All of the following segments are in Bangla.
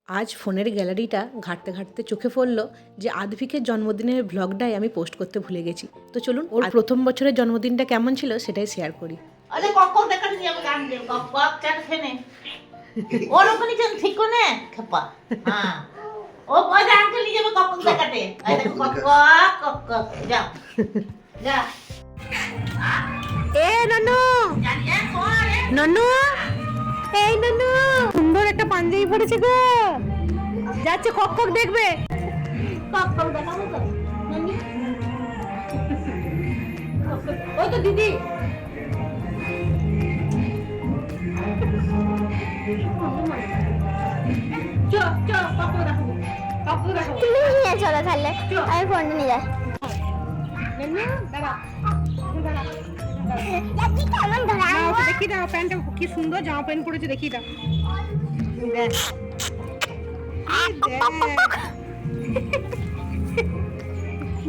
আজ ফোনের গ্যালারিটা ঘাঁটতে ঘাঁটতে চোখে পড়ল যে আদভিকের জন্মদিনের ভ্লগটাই আমি পোস্ট করতে ভুলে গেছি। তো চলুন ওর প্রথম বছরের জন্মদিনটা কেমন ছিল সেটাই শেয়ার করি। আরে কখন দেখাচ্ছি আমি গান দেব কক চার ফেনে ওর ওখানে যেন ঠিক কোনে খাপা হ্যাঁ ও কই আঙ্কেল নিয়ে যাবে কখন দেখাতে এই দেখো কক যা যা এ ননু জানিয়া কোন ননু, এই ননু সুন্দর একটা পাঞ্জাবি পরেছে গো, যাচ্ছে কক কক দেখবে। কক দেখাবো তো নানি ওই তো দিদি চো চো কক দেখাবো তুমি নিয়ে চলো তাহলে, আমি ফোনটা নিয়ে যাই। নানি দাঁড়া দেখি দাও প্যান্টটা কি সুন্দর, জামা প্যান্ট পরেছে দেখি দাও। দেখ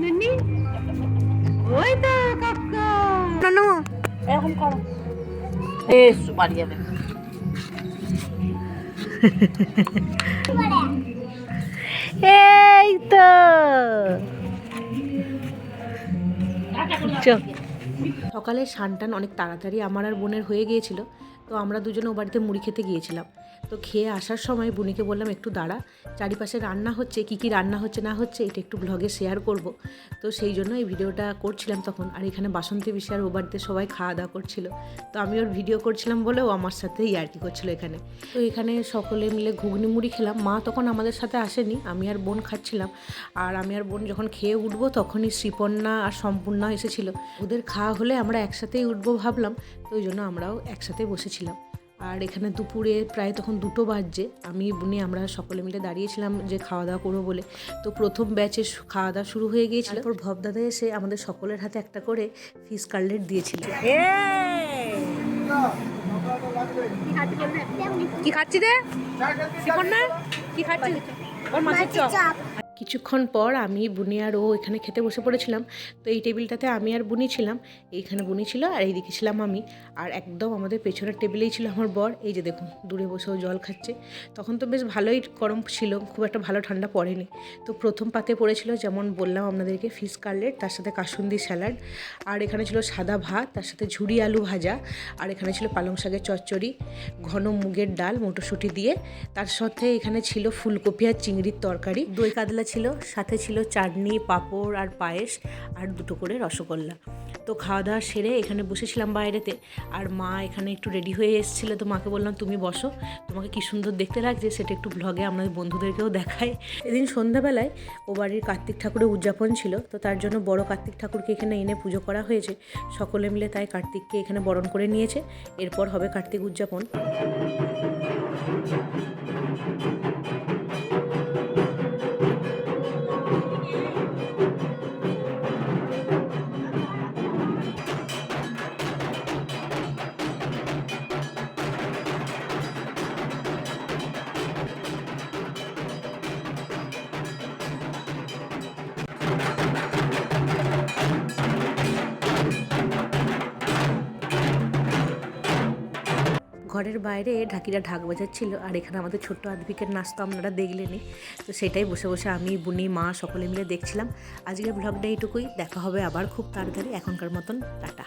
ননি, ওই তো কাকা ননু এরকম করো বেশ বাড়ি যাবে এই তো সকালে স্নান অনেক তাড়াতাড়ি আমার আর বোনের হয়ে গিয়েছিল। তো আমরা দুজনে ও বাড়িতে মুড়ি খেতে গিয়েছিলাম। তো খেয়ে আসার সময় বুনিকে বললাম একটু দাঁড়া, চারিপাশে রান্না হচ্ছে, কী কী রান্না হচ্ছে না হচ্ছে এটা একটু ব্লগে শেয়ার করব। তো সেই জন্য এই ভিডিওটা করছিলাম তখন। আর এখানে বাসন্তী পিসি আর ও বাড়িতে সবাই খাওয়া দাওয়া করছিল। তো আমি ওর ভিডিও করছিলাম বলে ও আমার সাথে ইয়ার্কি করছিল এখানে। তো এখানে সকলে মিলে ঘুগনি মুড়ি খেলাম। মা তখন আমাদের সাথে আসেনি, আমি আর বোন খাচ্ছিলাম। আর আমি আর বোন যখন খেয়ে উঠবো তখনই শ্রীপর্ণা আর সম্পূর্ণা এসেছিলো। ওদের খাওয়া হলে আমরা একসাথেই উঠবো ভাবলাম, তো ওই জন্য আমরাও একসাথে বসেছিলাম। আর এখানে দুপুরে প্রায় তখন 2টো বাজছে, আমি বোনে আমরা সকলে মিলে দাঁড়িয়েছিলাম যে খাওয়া দাওয়া করবো বলে। তো প্রথম ব্যাচে খাওয়া দাওয়া শুরু হয়ে গিয়েছিল। তারপর ভবদাদা এসে আমাদের সকলের হাতে একটা করে ফিশ কাটলেট দিয়েছিল। কি খাচ্ছি রে শ্রীপর্ণা, কি খাচ্ছি? ওর মাছের চপ। কিছুক্ষণ পর আমি বুনি আর ও এখানে খেতে বসে পড়েছিলাম। তো এই টেবিলটাতে আমি আর বুনি ছিলাম, এইখানে বুনি ছিল আর এইদিকে ছিলাম আমি। আর একদম আমাদের পেছনের টেবিলেই ছিল আমার বর। এই যে দেখুন দূরে বসেও জল খাচ্ছে। তখন তো বেশ ভালোই গরম ছিল, খুব একটা ভালো ঠান্ডা পড়েনি। তো প্রথম পাতে পড়েছিল যেমন বললাম আপনাদেরকে ফিশ কাটলেট, তার সাথে কাসুন্দি স্যালাড। আর এখানে ছিল সাদা ভাত, তার সাথে ঝুরি আলু ভাজা। আর এখানে ছিল পালং শাকের চচ্চড়ি, ঘন মুগের ডাল মটরশুঁটি দিয়ে। তার সাথে এখানে ছিল ফুলকপি আর চিংড়ির তরকারি, দই কাতলা ছিল, সাথে ছিল চাটনি, পাঁপড় আর পায়েস, আর 2টো করে রসগোল্লা। তো খাওয়া দাওয়া সেরে এখানে বসেছিলাম বাইরেতে। আর মা এখানে একটু রেডি হয়ে এসেছিলো। তো মাকে বললাম তুমি বসো, তোমাকে কি সুন্দর দেখতে লাগছে সেটা একটু ব্লগে আপনাদের বন্ধুদেরকেও দেখাই। এদিন সন্ধ্যাবেলায় ও বাড়ির কার্তিক ঠাকুরের উদযাপন ছিল। তো তার জন্য বড় কার্তিক ঠাকুরকে এখানে এনে পুজো করা হয়েছে। সকলে মিলে তাই কার্তিককে এখানে বরণ করে নিয়েছে। এরপর হবে কার্তিক উদযাপন। ঘরের বাইরে ঢাকিরা ঢাক বাজাচ্ছিল। আর এখানে আমাদের ছোট্ট আদভিকের নাস্তা আপনারা দেখলেনই। তো সেটাই বসে বসে আমি, বুনি, মা সকলে মিলে দেখছিলাম। আজকের ব্লগটা এইটুকুই, দেখা হবে আবার খুব তাড়াতাড়ি। এখনকার মতন টাটা।